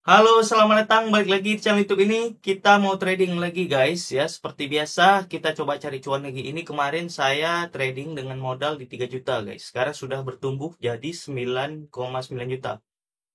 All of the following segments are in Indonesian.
Halo, selamat datang balik lagi di channel YouTube ini. Kita mau trading lagi guys ya. Seperti biasa, kita coba cari cuan lagi. Ini kemarin saya trading dengan modal di 3 juta guys. Sekarang sudah bertumbuh jadi 9,9 juta.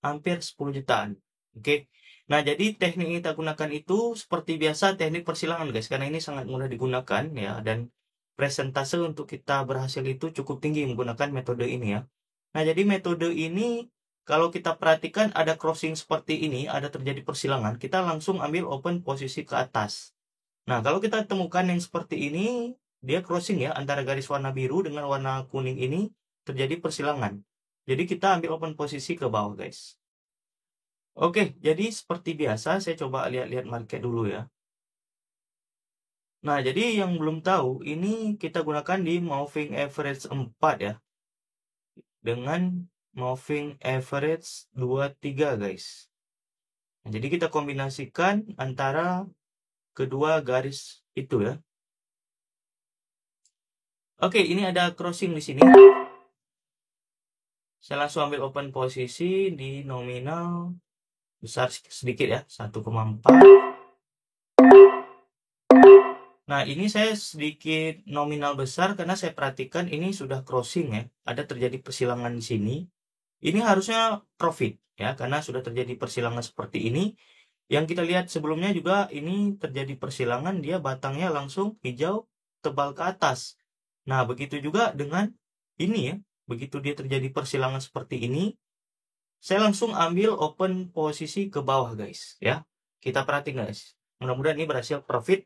Hampir 10 jutaan. Oke. Nah, jadi teknik yang kita gunakan itu seperti biasa teknik persilangan guys. Karena ini sangat mudah digunakan ya. Dan presentase untuk kita berhasil itu cukup tinggi menggunakan metode ini ya. Nah, jadi metode ini kalau kita perhatikan ada crossing seperti ini, ada terjadi persilangan, kita langsung ambil open posisi ke atas. Nah, kalau kita temukan yang seperti ini, dia crossing ya, antara garis warna biru dengan warna kuning ini, terjadi persilangan. Jadi kita ambil open posisi ke bawah, guys. Oke, jadi seperti biasa, saya coba lihat-lihat market dulu ya. Nah, jadi yang belum tahu, ini kita gunakan di moving average 4 ya. Dengan moving average 23 guys. Nah, jadi kita kombinasikan antara kedua garis itu ya. Oke, ini ada crossing di sini. Saya langsung ambil open posisi di nominal besar sedikit ya, 1,4. Nah, ini saya sedikit nominal besar karena saya perhatikan ini sudah crossing ya. Ada terjadi persilangan di sini. Ini harusnya profit ya, karena sudah terjadi persilangan seperti ini. Yang kita lihat sebelumnya juga ini terjadi persilangan, dia batangnya langsung hijau tebal ke atas. Nah, begitu juga dengan ini ya. Begitu dia terjadi persilangan seperti ini, saya langsung ambil open posisi ke bawah guys ya. Kita perhatiin guys. Mudah-mudahan ini berhasil profit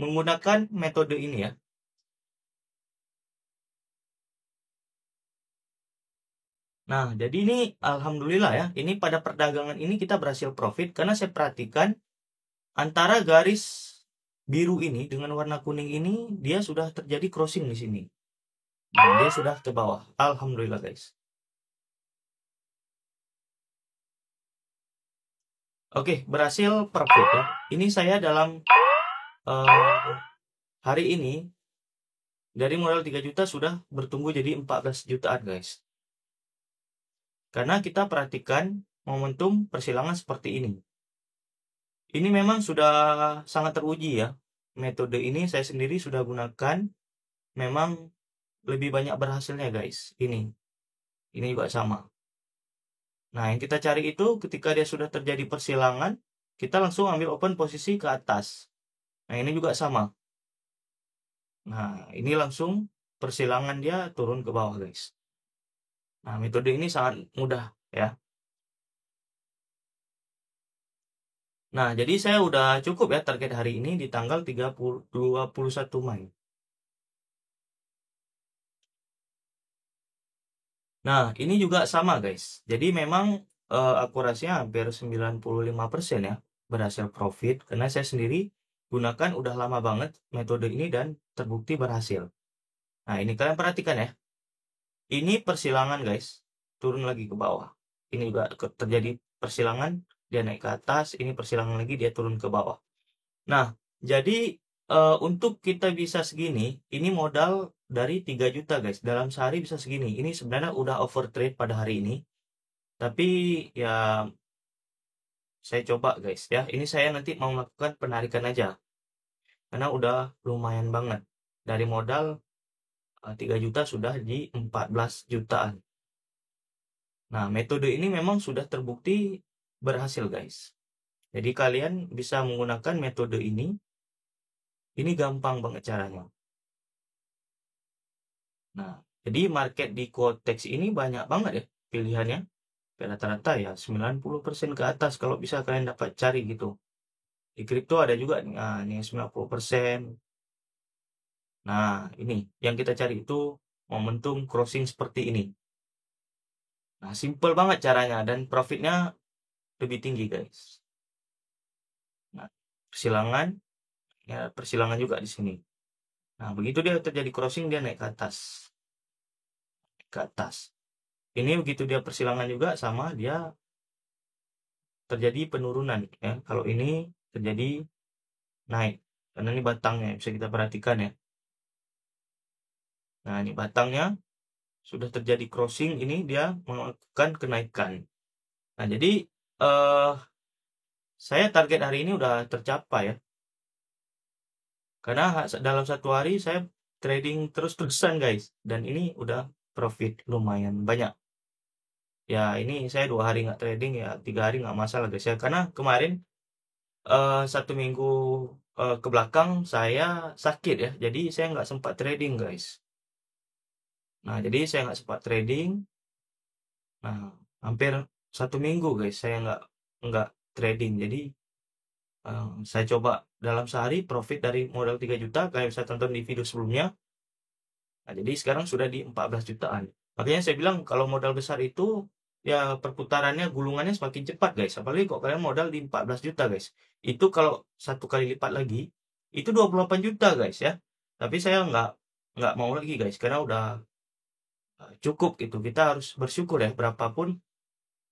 menggunakan metode ini ya. Nah, jadi ini alhamdulillah ya. Ini pada perdagangan ini kita berhasil profit karena saya perhatikan antara garis biru ini dengan warna kuning ini dia sudah terjadi crossing di sini. Nah, dia sudah ke bawah. Alhamdulillah guys. Oke, berhasil profit ya. Ini saya dalam hari ini dari modal 3 juta sudah bertumbuh jadi 14 jutaan guys. Karena kita perhatikan momentum persilangan seperti ini. Ini memang sudah sangat teruji ya. Metode ini saya sendiri sudah gunakan. Memang lebih banyak berhasilnya guys. Ini juga sama. Nah, yang kita cari itu ketika dia sudah terjadi persilangan, kita langsung ambil open posisi ke atas. Nah, ini juga sama. Nah, ini langsung persilangan dia turun ke bawah guys. Nah, metode ini sangat mudah ya. Nah, jadi saya udah cukup ya target hari ini di tanggal 21 Mei. Nah, ini juga sama guys. Jadi memang akurasinya hampir 95% ya berhasil profit karena saya sendiri gunakan udah lama banget metode ini dan terbukti berhasil. Nah, ini kalian perhatikan ya. Ini persilangan guys, turun lagi ke bawah. Ini juga terjadi persilangan, dia naik ke atas, ini persilangan lagi dia turun ke bawah. Nah, jadi untuk kita bisa segini, ini modal dari 3 juta guys. Dalam sehari bisa segini. Ini sebenarnya udah overtrade pada hari ini. Tapi ya saya coba guys ya. Ini saya nanti mau melakukan penarikan aja. Karena udah lumayan banget. Dari modal 3 juta sudah di 14 jutaan. Nah, metode ini memang sudah terbukti berhasil guys. Jadi kalian bisa menggunakan metode ini. Ini gampang banget caranya. Nah, jadi market di Quotex ini banyak banget ya pilihannya. Rata-rata ya 90% ke atas kalau bisa kalian dapat cari gitu. Di kripto ada juga nah, ini 90%. Nah, ini yang kita cari itu momentum crossing seperti ini. Nah, simple banget caranya dan profitnya lebih tinggi, guys. Nah, persilangan ya persilangan juga di sini. Nah, begitu dia terjadi crossing dia naik ke atas. Ke atas. Ini begitu dia persilangan juga sama dia terjadi penurunan ya. Kalau ini terjadi naik. Karena ini batangnya bisa kita perhatikan ya. Nah, ini batangnya sudah terjadi crossing, ini dia melakukan kenaikan. Nah, jadi saya target hari ini udah tercapai ya. Karena dalam satu hari saya trading terus-terusan guys. Dan ini udah profit lumayan banyak. Ya ini saya 2 hari nggak trading ya 3 hari nggak masalah guys ya. Karena kemarin 1 minggu ke belakang saya sakit ya. Jadi saya nggak sempat trading guys. Nah jadi saya nggak sempat trading. Nah hampir 1 minggu guys saya nggak trading. Jadi saya coba dalam sehari profit dari modal 3 juta. Kalian bisa tonton di video sebelumnya. Nah, jadi sekarang sudah di 14 jutaan. Makanya saya bilang kalau modal besar itu ya perputarannya, gulungannya semakin cepat guys. Apalagi kok kalian modal di 14 juta guys. Itu kalau 1 kali lipat lagi, itu 28 juta guys ya. Tapi saya nggak mau lagi guys, karena udah cukup gitu. Kita harus bersyukur ya, berapapun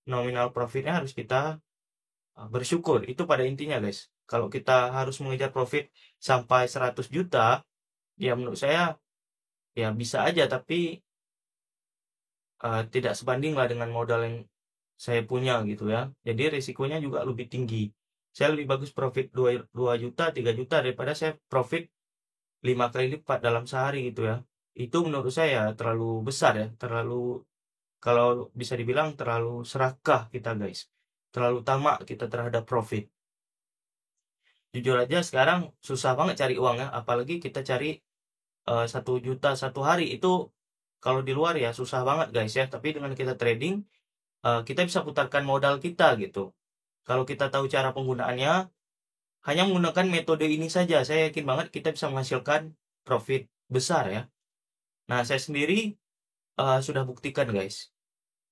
nominal profitnya harus kita bersyukur. Itu pada intinya guys. Kalau kita harus mengejar profit sampai 100 juta, ya menurut saya ya bisa aja, tapi tidak sebanding lah dengan modal yang saya punya gitu ya. Jadi risikonya juga lebih tinggi. Saya lebih bagus profit 2 juta, 3 juta daripada saya profit 5 kali lipat dalam sehari gitu ya. Itu menurut saya terlalu besar ya, terlalu, kalau bisa dibilang terlalu serakah kita guys. Terlalu tamak kita terhadap profit. Jujur aja sekarang susah banget cari uang ya, apalagi kita cari 1 juta satu hari. Itu kalau di luar ya susah banget guys ya. Tapi dengan kita trading, kita bisa putarkan modal kita gitu. Kalau kita tahu cara penggunaannya, hanya menggunakan metode ini saja, saya yakin banget kita bisa menghasilkan profit besar ya. Nah, saya sendiri sudah buktikan guys.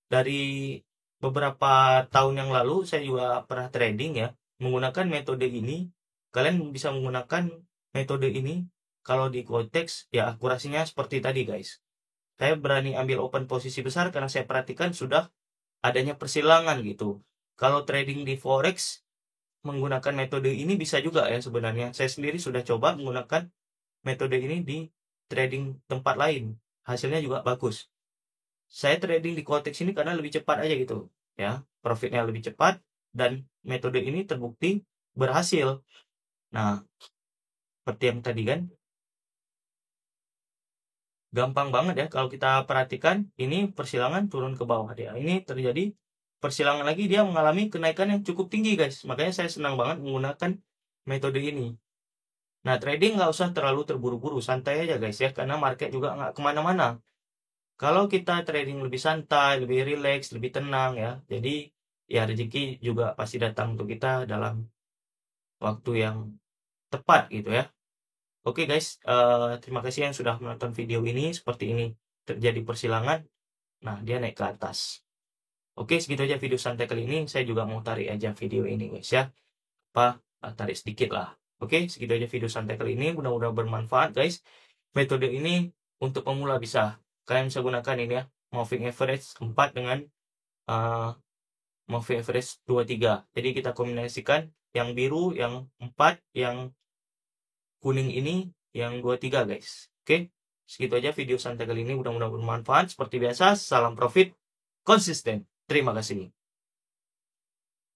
Dari beberapa tahun yang lalu, saya juga pernah trading ya, menggunakan metode ini. Kalian bisa menggunakan metode ini kalau di Quotex, ya akurasinya seperti tadi guys. Saya berani ambil open posisi besar karena saya perhatikan sudah adanya persilangan gitu. Kalau trading di Forex, menggunakan metode ini bisa juga ya sebenarnya. Saya sendiri sudah coba menggunakan metode ini di trading tempat lain. Hasilnya juga bagus. Saya trading di Quotex ini karena lebih cepat aja gitu ya. Profitnya lebih cepat dan metode ini terbukti berhasil. Nah, seperti yang tadi kan, gampang banget ya kalau kita perhatikan. Ini persilangan turun ke bawah dia. Ini terjadi persilangan lagi, dia mengalami kenaikan yang cukup tinggi guys. Makanya saya senang banget menggunakan metode ini. Nah, trading nggak usah terlalu terburu-buru, santai aja guys ya, karena market juga nggak kemana-mana. Kalau kita trading lebih santai, lebih rileks, lebih tenang ya, jadi ya rezeki juga pasti datang untuk kita dalam waktu yang tepat gitu ya. Oke guys, terima kasih yang sudah menonton video ini. Seperti ini terjadi persilangan, nah dia naik ke atas. Oke, segitu aja video santai kali ini. Saya juga mau tarik aja video ini guys ya. Tarik sedikit lah. Oke, segitu aja video santai kali ini. Mudah-mudahan bermanfaat guys. Metode ini untuk pemula bisa. Kalian bisa gunakan ini ya. Moving average 4 dengan moving average 23. Jadi kita kombinasikan yang biru, yang 4, yang kuning ini, yang 23 guys. Oke, segitu aja video santai kali ini. Mudah-mudahan bermanfaat. Seperti biasa, salam profit konsisten. Terima kasih.